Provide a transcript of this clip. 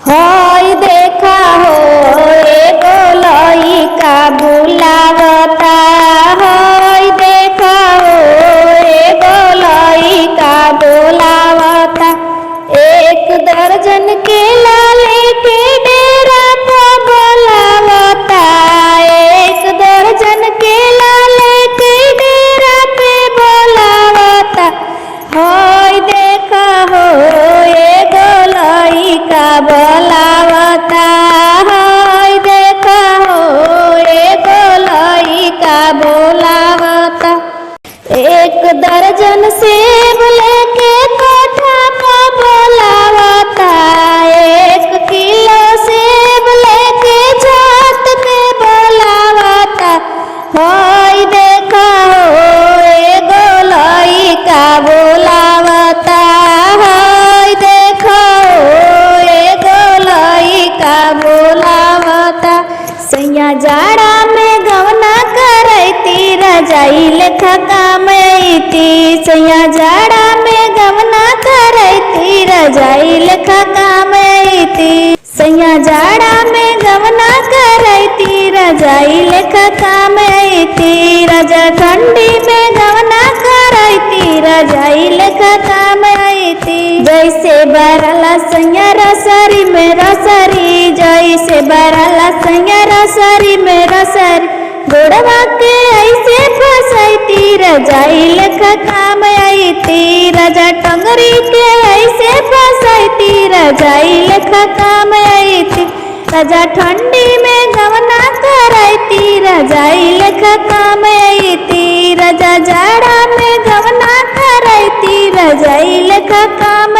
हई देखा हो एगो लइका बुलावता। हई देखा हो एगो लइका बुलावता। एक दर्जन केला लेके डेरा पे बोलावता। एक दर्जन केला लेके डेरा पे बोलावता। हई देखा हो एगो लइका बोलावता। हई देखा हो एगो लइका बोलावता। एक दर्जन सेब लेके कोठा पे बोलावता। 1 किलो सेब लेके छत पे बोलावता। हई देखा हो एगो लइका बोलावता। हई देखा हो एगो लइका बोलावता। सैया जाड़ा में गवना करैती रजाई लेखा कामैती। सैया जाड़ा में गवना करैती रजाई लेखा कामैती। सैया जाड़ा में गवना करैती रजाई लेखा कामैती। रजा ठंडी में गवना करैती रजाई लेखा कामैती। जैसे बरला सैया रसरी में रसरी। जैसे बरला सैया रसरी में रसरी। गोड़वा के ऐसे फसैती रजाई लेखा काम आईती। रजा टंगरी के ऐसे फसैती रजाई लेखा काम आईती। रजा ठंडी में गवना करैती रजाई लेखा काम आईती। रजा जाड़ा में गवना करैती रजाई लेखा काम